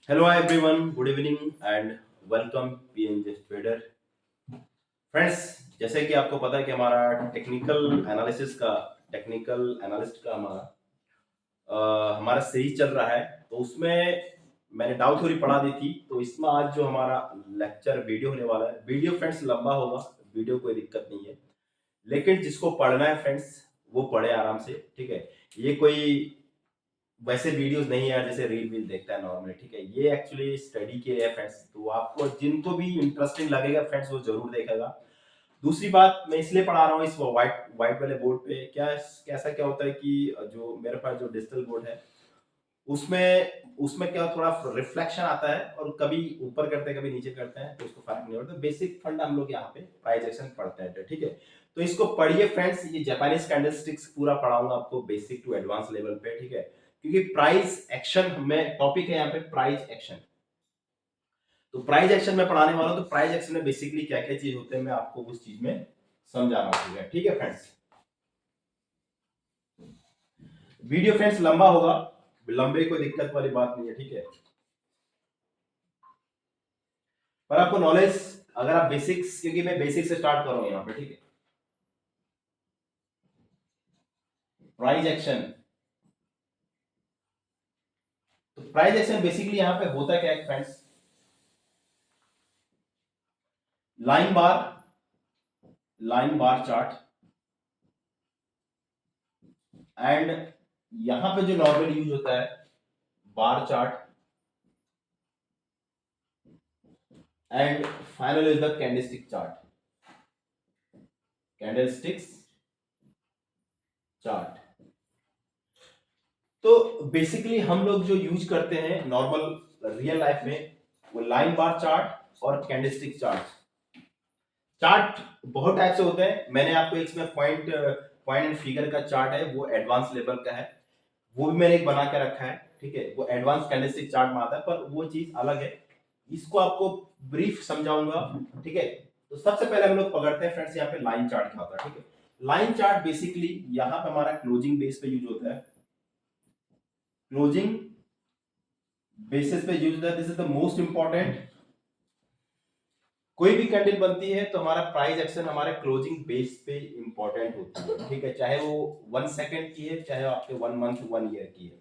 Hello everyone, good evening and welcome PNJ Trader. Friends, जैसे कि आपको पता है कि हमारा टेक्निकल एनालिस्ट का हमारा सीरीज चल रहा है। तो उसमें मैंने डाउ थ्योरी पढ़ा दी थी। तो इसमें आज जो हमारा लेक्चर वीडियो होने वाला है, वीडियो फ्रेंड्स लंबा होगा, वीडियो कोई दिक्कत नहीं है, लेकिन जिसको पढ़ना है फ्रेंड्स वो पढ़े आराम से, ठीक है। ये कोई वैसे वीडियोस नहीं है जैसे रील वील देखता है नॉर्मली, ठीक है। ये एक्चुअली स्टडी के लिए है फ्रेंड्स, तो आपको जिनको भी इंटरेस्टिंग लगेगा फ्रेंड्स वो जरूर देखेगा। दूसरी बात, मैं इसलिए पढ़ा रहा हूँ इस व्हाइट व्हाइट वाले बोर्ड पे। कैसा क्या होता है कि जो मेरे पास जो डिजिटल बोर्ड है उसमें उसमें क्या थोड़ा रिफ्लेक्शन आता है, और कभी ऊपर करते हैं कभी नीचे करते हैं, तो उसको फर्क नहीं पड़ता। बेसिक फंडा हम लोग यहाँ पे प्राइस एक्शन पढ़ते हैं, ठीक है। तो इसको पढ़िए फ्रेंड्स, ये जापानीज कैंडलस्टिक्स पूरा पढ़ाऊंगा आपको बेसिक टू एडवांस लेवल पे, ठीक है। क्योंकि प्राइस एक्शन में टॉपिक है यहाँ पे, प्राइस एक्शन। तो प्राइस एक्शन में पढ़ाने वाला हूं, तो प्राइस एक्शन में बेसिकली क्या क्या चीज होते हैं मैं आपको उस चीज में समझा रहा हूँ, ठीक है फ्रेंड्स। वीडियो फ्रेंड्स लंबा होगा, लंबे कोई दिक्कत वाली बात नहीं है, ठीक है। पर आपको नॉलेज, अगर आप बेसिक्स, क्योंकि मैं बेसिक से स्टार्ट कर रहा हूं यहाँ पे, ठीक है। प्राइस एक्शन, तो प्राइस एक्शन बेसिकली यहाँ पे होता क्या है friends, line bar, chart, and यहां पे जो नॉर्मल यूज होता है bar chart, and final is the candlestick chart, candlesticks chart. तो बेसिकली हम लोग जो यूज करते हैं नॉर्मल रियल लाइफ में, वो लाइन बार चार्ट और कैंडलस्टिक चार्ट। चार्ट बहुत टाइप से होते हैं, मैंने आपको इसमें पॉइंट एंड फिगर का चार्ट है, वो एडवांस लेवल का है, वो भी मैंने एक बना के रखा है, ठीक है। वो एडवांस कैंडलस्टिक चार्ट में आता है, पर वो चीज अलग है। इसको आपको ब्रीफ समझाऊंगा, ठीक है। तो सबसे पहले हम लोग पकड़ते हैं फ्रेंड्स यहाँ पे लाइन चार्ट क्या होता है, ठीक है। लाइन चार्ट बेसिकली यहाँ पे हमारा क्लोजिंग बेस पे यूज होता है, क्लोजिंग बेसिस पे यूज होता है। This is the most important. कोई भी कैंडल बनती है तो हमारा प्राइस एक्शन हमारे क्लोजिंग बेस पे इंपॉर्टेंट होती है, ठीक है। चाहे वो 1 सेकेंड की है, चाहे आपके 1 मंथ 1 ईयर की है।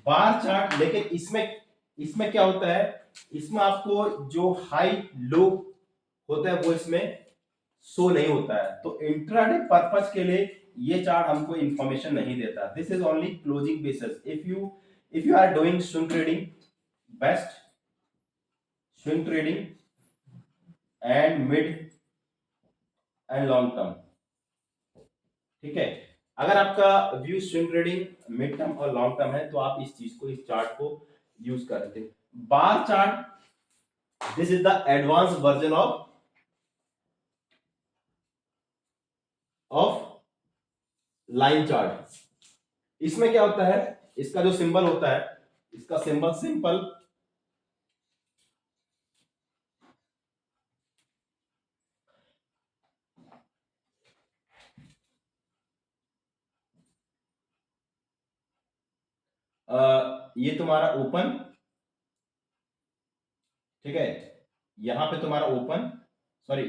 बार चार्ट, लेकिन इसमें इसमें क्या होता है, इसमें आपको जो हाई लो होता है वो इसमें शो नहीं होता है। तो इंट्राडे पर्पस के लिए ये चार्ट हमको इंफॉर्मेशन नहीं देता। This is only closing basis. If you are doing swing trading, best swing trading and mid and long term, ठीक है। अगर आपका view swing trading mid term और लॉन्ग टर्म है तो आप इस चीज को, इस चार्ट को यूज करते हैं। Bar chart, this is the advance version of line chart. इसमें क्या होता है, इसका जो सिंबल होता है, इसका सिंबल सिंपल ये तुम्हारा ओपन, ठीक है। यहां पे तुम्हारा ओपन, सॉरी,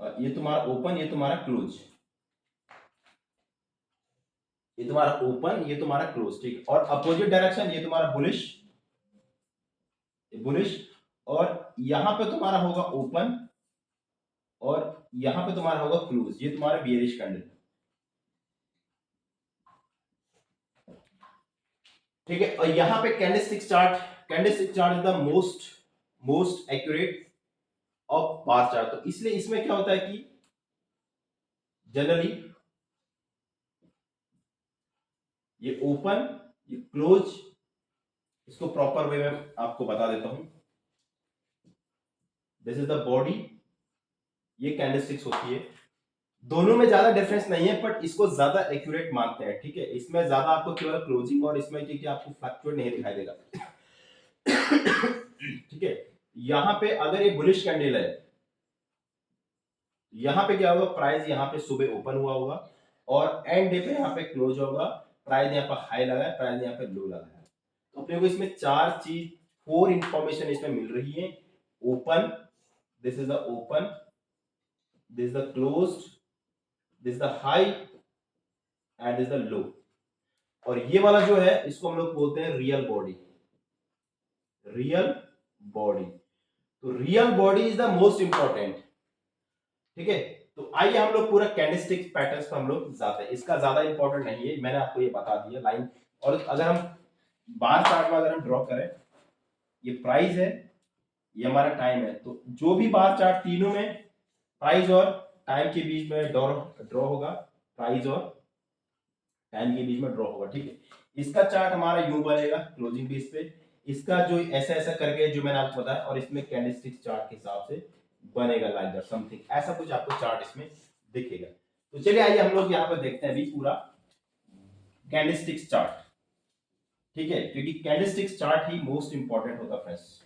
ये तुम्हारा ओपन, ये तुम्हारा क्लोज, ये तुम्हारा ओपन, ये तुम्हारा क्लोज, ठीक। और अपोजिट डायरेक्शन ये तुम्हारा बुलिश, बुलिश। और यहां पे तुम्हारा होगा ओपन, और यहां पे तुम्हारा होगा क्लोज, ये तुम्हारा बियरिश कैंडल, ठीक है। और यहां पे candlestick chart is the most accurate of bar chart. तो इसलिए इसमें क्या होता है कि जनरली ये ओपन, ये क्लोज, इसको प्रॉपर वे में आपको बता देता हूं। दिस इज द बॉडी, ये कैंडलस्टिक्स होती है। दोनों में ज्यादा डिफरेंस नहीं है, बट इसको ज्यादा एक्यूरेट मानते हैं, ठीक है। इसमें ज्यादा आपको केवल क्लोजिंग और इसमें कि आपको फ्लक्चुएट नहीं दिखाई देगा, ठीक है। यहां पे अगर ये बुलिश कैंडल है, यहां पे क्या होगा, प्राइस यहां पे सुबह ओपन हुआ होगा और एंड डे पे यहां पे क्लोज होगा प्राइस यहाँ पर हाई लगा है, प्राइस यहाँ पे लो लगा है। तो अपने को इसमें फोर इंफॉर्मेशन इसमें मिल रही है। Open, this is the open, this is the closed, this is the high and this is the low. और ये वाला जो है इसको हम लोग बोलते हैं रियल बॉडी, रियल बॉडी। तो real body is the most important, ठीक है। तो आइए हम लोग पूरा कैंडलस्टिक पैटर्न्स पर हम लोग जाते हैं। इसका ज्यादा इंपॉर्टेंट नहीं है, मैंने आपको ये बता दिया लाइन। और अगर हम बार चार्ट में अगर हम ड्रॉ करें, ये प्राइस है, ये हमारा टाइम है, तो जो भी बार चार्ट तीनों में प्राइस और टाइम के बीच में ड्रॉ होगा, प्राइस और टाइम के बीच में ड्रॉ होगा, ठीक है। इसका चार्ट हमारा यूं बनेगा क्लोजिंग बेस पे, इसका जो ऐसा ऐसा करके जो मैंने आपको बताया, और इसमें कैंडलस्टिक चार्ट के हिसाब से बनेगा लाइक दैट समथिंग, ऐसा कुछ आपको चार्ट इसमें दिखेगा। तो चलिए आइए हम लोग यहाँ पर देखते हैं अभी पूरा कैंडलस्टिक चार्ट, ठीक है, क्योंकि कैंडलस्टिक चार्ट ही मोस्ट इंपॉर्टेंट होता है फ्रेंड्स।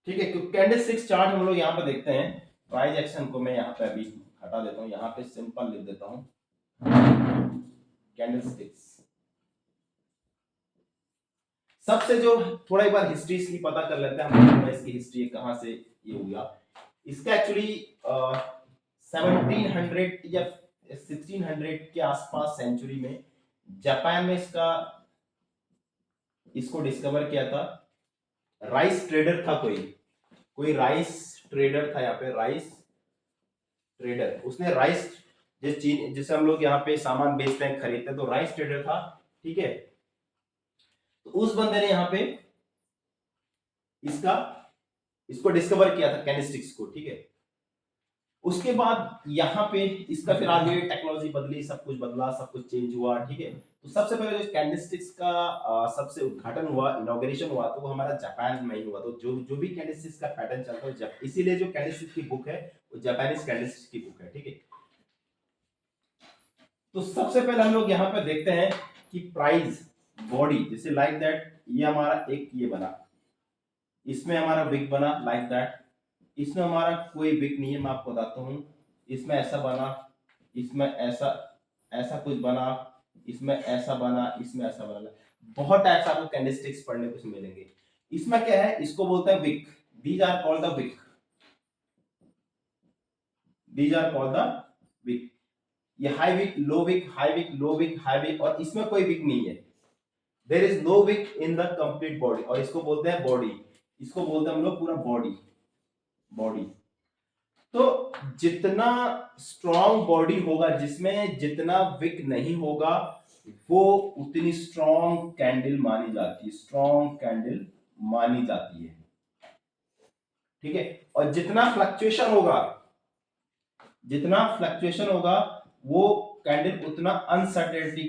ठीक है, क्योंकि कैंडलस्टिक चार्ट हम लोग यहाँ पर देखते हैं। प्राइस एक्शन को मैं यहाँ पे अभी हटा देता हूँ, यहाँ पे सिंपल लिख देता हूँ कैंडलस्टिक्स। सबसे जो थोड़ा एक बार हिस्ट्री इसकी पता कर लेते हैं हम, इसकी हिस्ट्री कहाँ से ये हुआ। इसका एक्चुअली 1700 या 1600 के आसपास सेंचुरी में जापान में इसको डिस्कवर किया था। राइस ट्रेडर था, कोई राइस ट्रेडर था यहाँ पे, राइस ट्रेडर। उसने राइस, जिसे हम लोग यहाँ पे सामान बेचते हैं खरीदते हैं, तो राइस ट्रेडर था, ठीक है। तो उस बंदे ने यहाँ पे इसको डिस्कवर किया था कैंडलस्टिक्स को, ठीक है। उसके बाद यहाँ पे इसका फिर आगे टेक्नोलॉजी बदली, सब कुछ बदला, सब कुछ चेंज हुआ, ठीक है। तो सबसे पहले जो कैंडलस्टिक्स का सबसे उद्घाटन हुआ, इनॉग्रेशन हुआ, तो वो हमारा जापान में ही हुआ। तो जो भी कैंडलस्टिक्स का पैटर्न चलता है, इसीलिए जो कैंडलस्टिक्स की बुक है वो जापानीज कैंडलस्टिक्स की बुक है, ठीक है। तो सबसे पहले हम लोग यहाँ पे देखते हैं कि प्राइस बॉडी, जैसे लाइक दैट, ये हमारा एक ये बना, इसमें हमारा विक बना लाइक दैट, इसमें हमारा कोई विक नहीं है, मैं आपको बताता हूँ। इसमें ऐसा बना, इसमें ऐसा ऐसा कुछ बना, इसमें ऐसा बना, इसमें ऐसा बना। बहुत टाइप्स आपको कैंडलस्टिक्स पढ़ने को मिलेंगे। इसमें क्या है, इसको बोलते हैं wick, these are called the wick, these are called the wick. ये high wick, low wick, high wick, low wick, high wick, और इसमें कोई विक नहीं है। There is no wick in the complete body, और इसको बोलते हैं बॉडी, इसको बोलते हैं हम लोग पूरा बॉडी, बॉडी। तो जितना स्ट्रॉन्ग बॉडी होगा, जिसमें जितना विक नहीं होगा, वो उतनी स्ट्रॉन्ग कैंडल मानी जाती है, स्ट्रॉन्ग कैंडल मानी जाती है, ठीक है। और जितना फ्लक्चुएशन होगा, जितना फ्लक्चुएशन होगा, वो कैंडल उतना अनसर्टेनिटी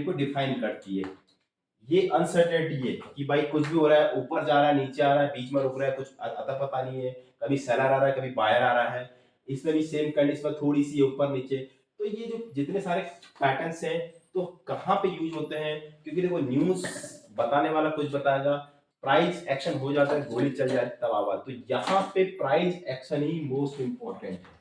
को डिफाइन करती है। ये अनसर्टेनिटी है कि भाई कुछ भी हो रहा है, ऊपर जा रहा है, नीचे आ रहा है, बीच में रुक रहा है, कुछ अता पता नहीं है, कभी सेलर आ रहा है, कभी बायर आ रहा है। इसमें भी सेम कंडीशन में थोड़ी सी ऊपर नीचे। तो ये जो जितने सारे पैटर्न्स हैं, तो कहाँ पे यूज होते हैं, क्योंकि देखो न्यूज बताने वाला कुछ बताएगा, प्राइस एक्शन हो जाता है, गोली चल जाती है, तब आवाज। तो यहाँ पे प्राइस एक्शन ही मोस्ट इंपॉर्टेंट है।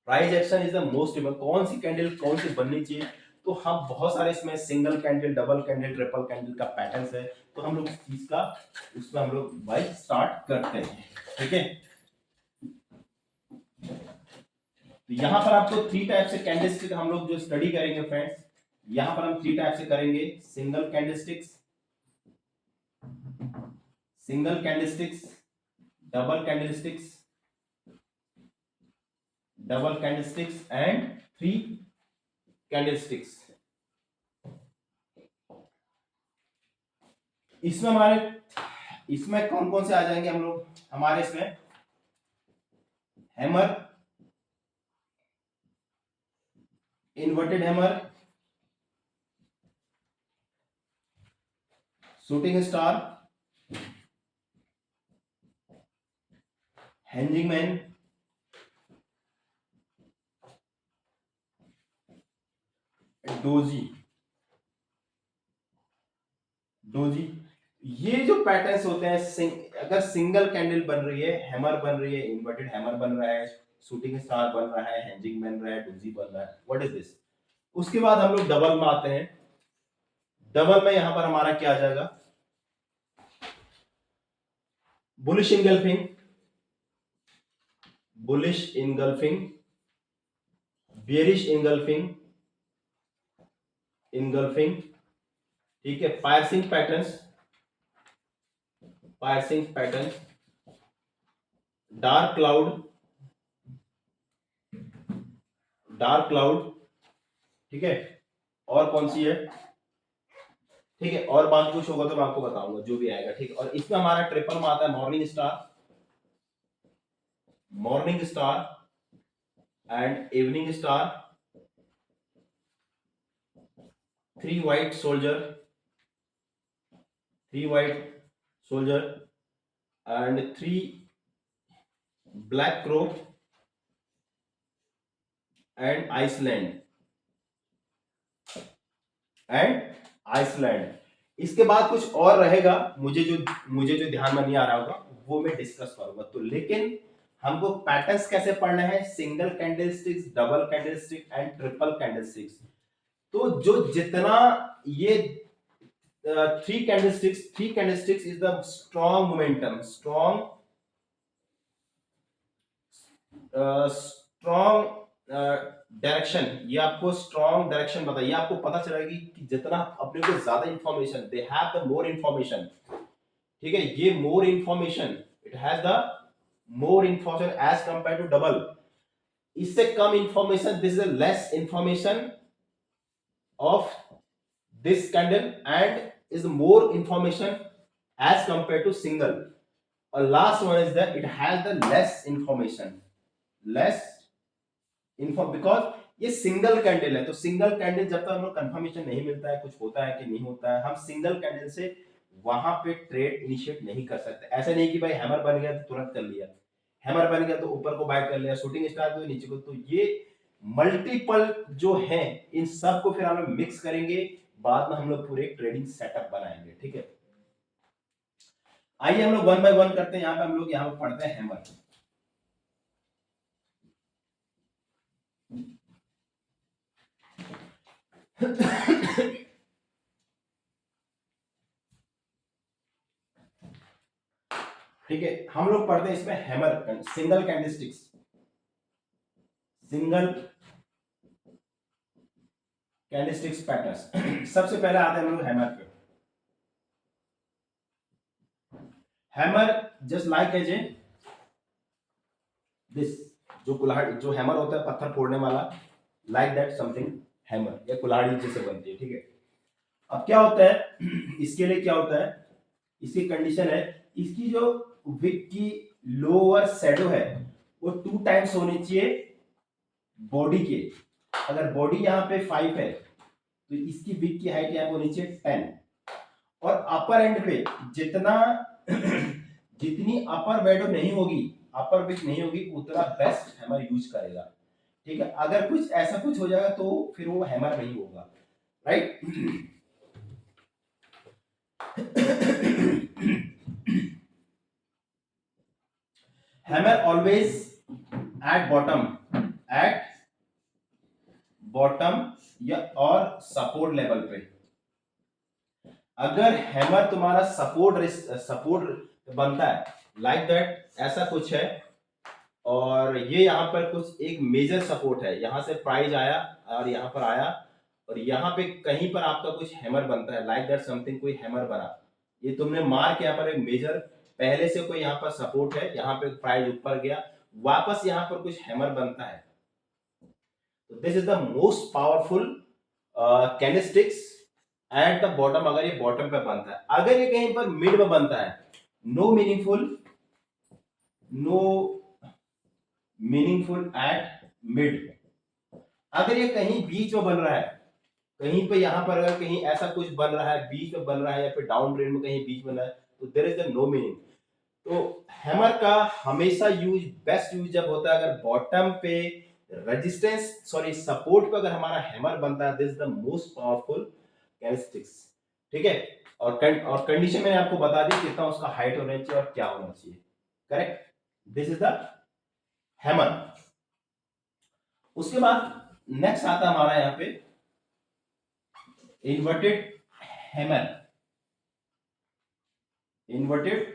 Price action is the most important. कौन सी कैंडल कौन सी बननी चाहिए, तो हम बहुत सारे इसमें single candle, double candle, triple candle का पैटर्न्स है। तो हम लोग इस चीज का उसमें हम लोग भाई स्टार्ट करते हैं, ठीक है। तो यहाँ पर आपको थ्री टाइप से कैंडलस्टिक हम लोग जो स्टडी करेंगे फ्रेंड्स, यहाँ पर हम थ्री टाइप से करेंगे। Single candlesticks, single candlesticks, double candlesticks, double candlesticks and three candlesticks. इसमें इसमें कौन कौन से आ जाएंगे हम लोग, हमारे इसमें hammer, inverted hammer, shooting star, hanging man, doji, doji. ये जो पैटर्न्स होते हैं, अगर सिंगल कैंडल बन रही है, हैमर बन रही है, इन्वर्टेड हैमर बन रहा है, शूटिंग स्टार बन रहा है, हेंजिंग बन रहा है, डूजी बन रहा है, व्हाट इज दिस। उसके बाद हम लोग डबल में आते हैं। डबल में यहां पर हमारा क्या आ जाएगा, bullish engulfing, bullish engulfing, bearish engulfing, engulfing, ठीक है, piercing patterns, piercing pattern, dark cloud, dark cloud, ठीक है, और कौन सी है, ठीक है, और बात कुछ होगा तो मैं आपको बताऊंगा जो भी आएगा, ठीक है। और इसमें हमारा ट्रिपल में आता है morning star, morning star and evening star, three white soldier, three white soldier and three black crow and island, and island. इसके बाद कुछ और रहेगा, मुझे जो ध्यान में नहीं आ रहा होगा वो मैं डिस्कस करूंगा। तो लेकिन हमको पैटर्न्स कैसे पढ़ना है, single candlesticks, double candlestick and triple candlesticks. तो जो जितना ये three candlesticks is the strong momentum, strong direction, ये आपको स्ट्रॉन्ग डायरेक्शन बताइए, आपको पता चलेगा कि जितना अपने को ज्यादा information, they have the more information, ठीक है, ये more information, it has the more information as compare to double. इससे कम information, this is less information of this candle and is more information as compared to single, or last one is that it has the less information, less info, because ये single candle है। तो single candle जब तक हम लोग confirmation नहीं मिलता है कुछ होता है कि नहीं होता है, हम सिंगल कैंडल से वहां पे ट्रेड इनिशिएट नहीं कर सकते। ऐसा नहीं कि भाई हैमर बन गया तो तुरंत कर लिया, हैमर बन गया तो ऊपर को बाय कर लिया, शूटिंग स्टार तो नीचे को। तो ये मल्टीपल जो है, इन सब को फिर हम लोग मिक्स करेंगे, बाद में हम लोग पूरे ट्रेडिंग सेटअप बनाएंगे, ठीक है। आइए हम लोग वन बाय वन करते हैं। यहाँ पे हम लोग यहाँ पे पढ़ते हैं हैमर। ठीक है, हम लोग पढ़ते हैं इसमें hammer, single candlesticks, single candlesticks pattern. सबसे पहले आते हैं हम लोग हैमर पे। Hammer just like as a this, जो कुल्हाड़ी, जो हैमर होता है पत्थर फोड़ने वाला, लाइक दैट समथिंग हैमर, या कुल्हाड़ी जैसे बनती है, ठीक है। अब क्या होता है इसके लिए, क्या होता है, इसकी कंडीशन है, इसकी जो विक की लोअर शैडो है वो 2 टाइम्स होनी चाहिए बॉडी के। अगर बॉडी यहाँ पे 5 है तो इसकी विक की हाइट यहाँ पे होनी चाहिए 10, और अपर एंड पे जितना जितनी अपर वैडो नहीं होगी, अपर विक नहीं होगी, उतना बेस्ट हैमर यूज करेगा, ठीक है। अगर कुछ ऐसा कुछ हो जाएगा तो फिर वो हैमर नहीं होगा, right. Hammer always at bottom या और सपोर्ट लेवल पे। अगर हैमर तुम्हारा सपोर्ट बनता है, लाइक दैट, ऐसा कुछ है, और ये यहाँ पर कुछ एक मेजर सपोर्ट है, यहां से प्राइस आया और यहाँ पर आया, और यहाँ पे कहीं पर आपका कुछ हैमर बनता है, लाइक दैट समथिंग, कोई हैमर बना, ये तुमने मार्क, यहाँ पर एक मेजर पहले से कोई यहाँ पर सपोर्ट है, यहाँ पे प्राइस ऊपर गया, वापस यहाँ पर कुछ हैमर बनता है, तो this is the most powerful candlesticks at the bottom. अगर ये बॉटम पे बनता है, अगर ये कहीं पर मिड में बनता है, नो मीनिंगफुल एट मिड। अगर ये कहीं बीच में बन रहा है, कहीं पे यहाँ पर अगर कहीं ऐसा कुछ बन रहा है, बीच में बन रहा है, या फिर डाउन ट्रेंड में कहीं बीच में बन रहा है, तो there is the no meaning. तो हैमर का हमेशा बेस्ट यूज जब होता है अगर बॉटम पे सपोर्ट पे अगर हमारा हैमर बनता है, this is the most powerful candlesticks, ठीक है। और कंडीशन मैंने आपको बता दी कितना उसका हाइट होना चाहिए और क्या होना चाहिए। Correct, this is the hammer. उसके बाद नेक्स्ट आता है हमारा यहाँ पे inverted hammer. Inverted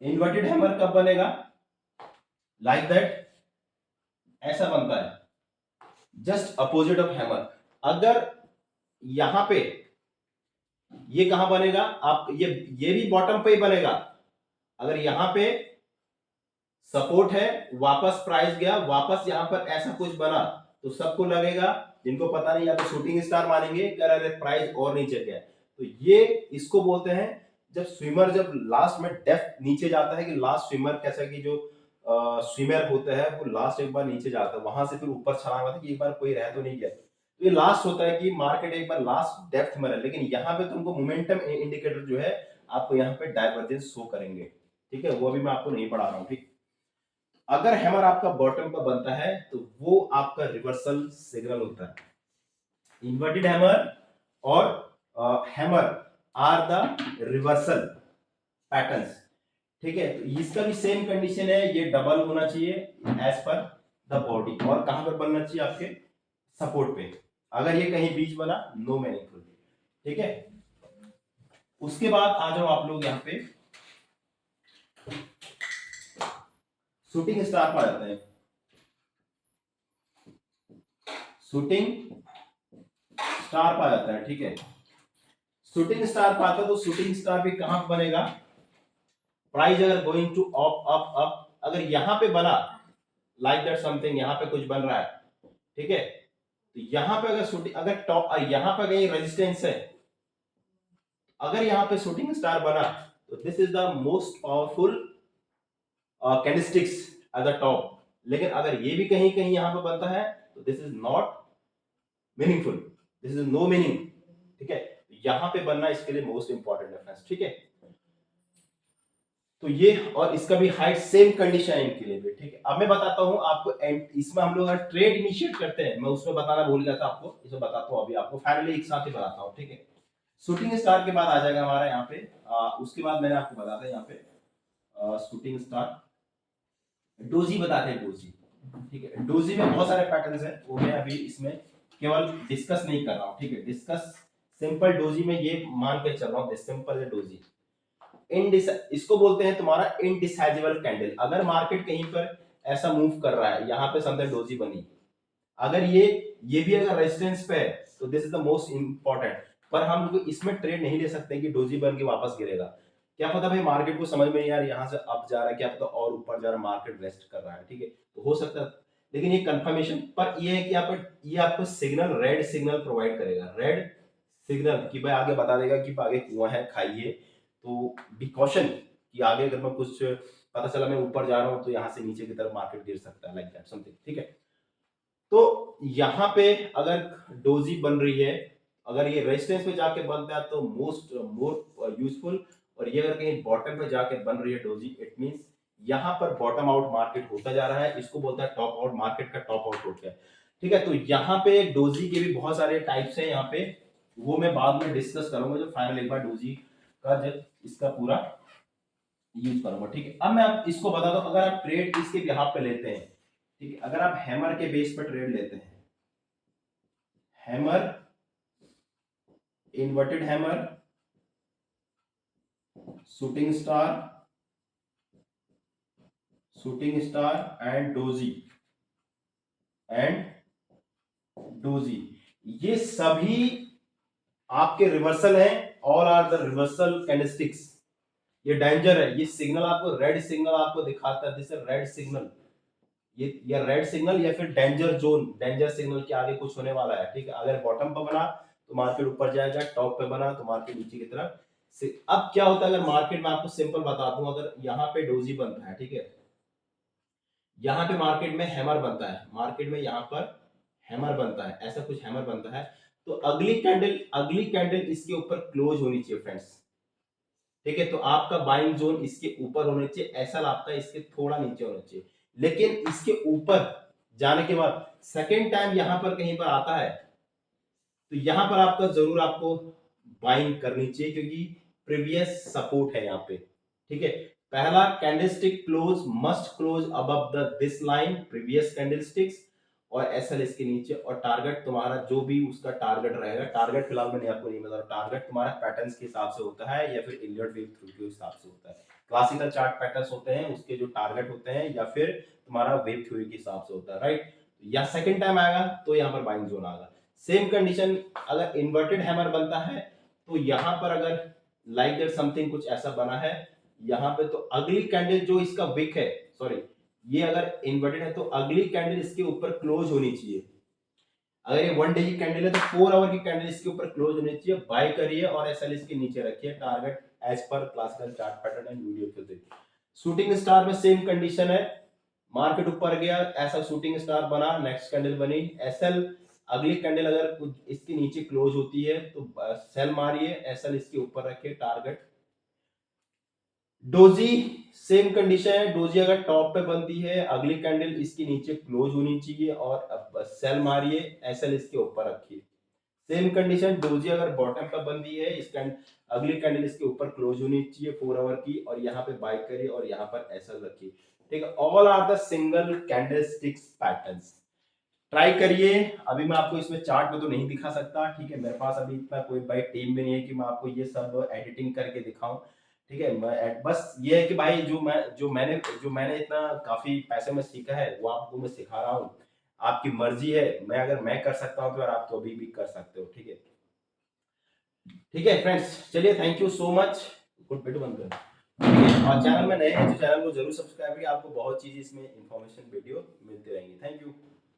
inverted hammer कब बनेगा? लाइक दैट, ऐसा बनता है, जस्ट अपोजिट ऑफ हैमर। अगर यहां पे ये कहां बनेगा, आप ये भी बॉटम पे ही बनेगा। अगर यहां पे सपोर्ट है, वापस प्राइस गया, वापस यहां पर ऐसा कुछ बना, तो सबको लगेगा, जिनको पता नहीं या तो शूटिंग स्टार मानेंगे कि अरे प्राइस और नीचे गया। तो ये इसको बोलते हैं जब स्विमर जब लास्ट में डेप्थ नीचे जाता है, कि लास्ट स्विमर कैसा कि जो स्विमर होता है वो लास्ट एक बार नीचे जाता है, वहां से फिर ऊपर छलांग आता है कि एक बार कोई रह तो नहीं गया। तो ये लास्ट होता है कि मार्केट एक बार लास्ट डेप्थ में है, लेकिन यहाँ पे तुमको मोमेंटम इंडिकेटर जो है आपको यहाँ पे डाइवर्जेंस शो करेंगे। ठीक है, वो अभी मैं आपको नहीं पढ़ा रहा हूँ। ठीक, अगर हैमर आपका बॉटम का बनता है तो वो आपका रिवर्सल सिग्नल होता है। इन्वर्टेड हैमर और hammer are the reversal patterns. ठीक है, तो इसका भी सेम कंडीशन है, ये डबल होना चाहिए एज पर द बॉडी, और कहां पर बनना चाहिए? आपके सपोर्ट पे। अगर ये कहीं बीच बना, नो मीनिंगफुल। ठीक है, उसके बाद आ जाओ आप लोग यहाँ पे शूटिंग स्टार पर आ जाते हैं। शूटिंग स्टार पर आ जाता है। ठीक है, शूटिंग स्टार पर आता है तो शूटिंग स्टार भी कहां बनेगा? प्राइस अगर going to up up up, अगर यहां पे बना लाइक दैट समथिंग, यहां पे कुछ बन रहा है, ठीक है, तो यहां पे अगर शूटिंग, अगर टॉप यहां पे कहीं रेजिस्टेंस है, अगर यहां पे शूटिंग स्टार बना तो this is the most powerful candlesticks at the top. लेकिन अगर ये भी कहीं कहीं यहां पे बनता है तो this is not meaningful, this is no meaning. ठीक है, यहां पे बनना इसके लिए मोस्ट इंपॉर्टेंट है फ्रेंड्स। ठीक है, तो ये और इसका भी हाइट सेम कंडीशन है इनके लिए भी। ठीक है, अब मैं बताता हूं आपको, इसमें हम लोग अगर ट्रेड इनिशिएट करते हैं, मैं उसमें बताना भूल गया था आपको, इसमें बताता हूं अभी आपको, फाइनली एक साथ ही बताता हूं। ठीक है, शूटिंग स्टार के बाद आ जाएगा हमारा यहाँ पे उसके बाद मैंने आपको बताया था यहाँ पे शूटिंग स्टार, डोजी बताते हैं, डोजी। ठीक है, डोजी में बहुत सारे पैटर्न्स हैं, वो मैं अभी इसमें केवल डिस्कस नहीं कर रहा हूँ। ठीक है, डिस्कस सिंपल डोजी में ये मान के चल रहा हूँ, सिंपल है डोजी। इसको बोलते हैं तुम्हारा इनडिसाइजेबल कैंडल। अगर मार्केट कहीं पर ऐसा मूव कर रहा है, यहाँ पे समथिंग डोजी बनी, अगर ये भी अगर रेजिस्टेंस पे है तो this is the most important. पर हम लोग इसमें ट्रेड नहीं ले सकते कि डोजी बन के वापस गिरेगा। क्या पता भाई मार्केट को समझ में नहीं यार, यहाँ से अप जा रहा है, क्या पता और ऊपर जा रहा है, मार्केट रेस्ट कर रहा है। ठीक है, तो हो सकता है, लेकिन ये कंफर्मेशन पर ये है कि यहाँ पर ये आपको सिग्नल, रेड सिग्नल प्रोवाइड करेगा, रेड सिग्नल कि भाई आगे बता देगा कि आगे कुआं है, खाइए। तो बी कॉशन कि आगे अगर मैं कुछ पता चला मैं ऊपर जा रहा हूँ तो यहाँ से नीचे की तरफ मार्केट गिर सकता है, लाइक दैट समथिंग। ठीक है, तो यहाँ पे अगर डोजी बन रही है, अगर ये रेजिस्टेंस पे जाके बनता है तो मोर यूजफुल, और ये अगर कहीं बॉटम पे जाके बन रही है डोजी, इट मींस यहाँ पर बॉटम आउट मार्केट होता जा रहा है, इसको बोलता है टॉप आउट, मार्केट का टॉप आउट हो गया। ठीक है, तो यहाँ पे डोजी के भी बहुत सारे टाइप्स हैं यहाँ पे, वो मैं बाद में डिस्कस करूंगा जब फाइनल एक बार डोजी का जब इसका पूरा यूज करूंगा। ठीक है, अब मैं आप इसको बता दूं, अगर आप ट्रेड इसके बिहाफ पे लेते हैं, ठीक है, अगर आप हैमर के बेस पर ट्रेड लेते हैं, hammer, inverted hammer, shooting star, shooting star and doji, and doji, ये सभी आपके रिवर्सल हैं, all are the reversal candlesticks. ये डेंजर है, ये सिग्नल आपको रेड सिग्नल आपको दिखाता है, दिस इज रेड सिग्नल, ये रेड सिग्नल या फिर डेंजर जोन, डेंजर सिग्नल के आगे कुछ होने वाला है। ठीक है, अगर बॉटम पर बना तो मार्केट ऊपर जाएगा, टॉप पे बना तो मार्केट नीचे की तरफ से। अब क्या होता है अगर मार्केट में, आपको सिंपल बता दूं, अगर यहाँ पे डोजी बनता है, ठीक है, यहाँ पे मार्केट में हैमर बनता है, मार्केट में यहाँ पर हैमर बनता है, ऐसा कुछ हैमर बनता है, तो अगली कैंडल इसके ऊपर क्लोज होनी चाहिए फ्रेंड्स। ठीक है, तो आपका बाइंग जोन इसके ऊपर होना चाहिए, ऐसा आपका इसके थोड़ा नीचे होना चाहिए, लेकिन इसके ऊपर जाने के बाद सेकेंड टाइम यहाँ पर कहीं पर आता है तो यहाँ पर आपका जरूर आपको बाइंग करनी चाहिए, क्योंकि प्रीवियस सपोर्ट है यहाँ पे। ठीक है, पहला candlestick close must close above the this line previous candlesticks और एसएल इसके नीचे, और टारगेट तुम्हारा जो भी उसका टारगेट रहेगा, टारगेट फिलहाल मैंने आपको नहीं बता, टारगेट तुम्हारा पैटर्न्स के हिसाब से होता है या फिर इलियट वेव थ्रू के हिसाब से होता है। क्लासिकल चार्ट पैटर्न्स होते हैं उसके जो टारगेट होते हैं, या फिर तुम्हारा वेव थ्योरी के हिसाब से होता है, राइट। या सेकंड टाइम आएगा तो यहाँ पर बाइंग जोन आएगा। सेम कंडीशन अगर इन्वर्टेड हैमर बनता है तो यहाँ पर अगर लाइक दैट समथिंग कुछ ऐसा बना है यहाँ पे, तो अगली कैंडल जो इसका विक है, सॉरी ये अगर इन्वर्टेड है तो अगली कैंडल इसके ऊपर क्लोज होनी चाहिए। अगर ये 1 डे की कैंडल है तो 4 आवर की कैंडल इसके ऊपर क्लोज होनी चाहिए। बाय करिए और एसएल इसके नीचे रखिए, target as per classical chart pattern and video के देखिए। शूटिंग स्टार में सेम कंडीशन है, मार्केट ऊपर गया, ऐसा शूटिंग स्टार बना, नेक्स्ट कैंडल बनी एसएल, अगली कैंडल अगर कुछ इसके नीचे क्लोज होती है तो सेल मारिए, एसएल इसके ऊपर रखिए, टारगेट। डोजी सेम कंडीशन है, डोजी अगर टॉप पे बनती है अगली कैंडल इसके नीचे क्लोज होनी चाहिए और सेल मारिए, एसएल इसके ऊपर रखिए। सेम कंडीशन डोजी अगर बॉटम पे बनती है इस अगली कैंडल इसके ऊपर क्लोज होनी चाहिए 4 आवर की, और यहाँ पे बाय करिए और यहाँ पर एसएल रखिए। ठीक है, all are the single candlesticks patterns. Try करिए। अभी मैं आपको इसमें चार्ट में तो नहीं दिखा सकता, ठीक है, मेरे पास अभी इतना कोई भाई टीम भी नहीं है कि मैं आपको ये सब एडिटिंग करके दिखाऊं। ठीक है, मैं बस ये है कि भाई जो मैंने इतना काफी पैसे में सीखा है वो आपको मैं सिखा रहा हूँ। आपकी मर्जी है, अगर मैं कर सकता हूँ तो आप तो अभी भी कर सकते हो। ठीक है, ठीक है फ्रेंड्स, चलिए thank you so much. Good video बंद कर। और चैनल में नए हैं तो चैनल को जरूर सब्सक्राइब करिए, आपको बहुत चीज इसमें इंफॉर्मेशन वीडियो मिलती रहेंगी। Thank you.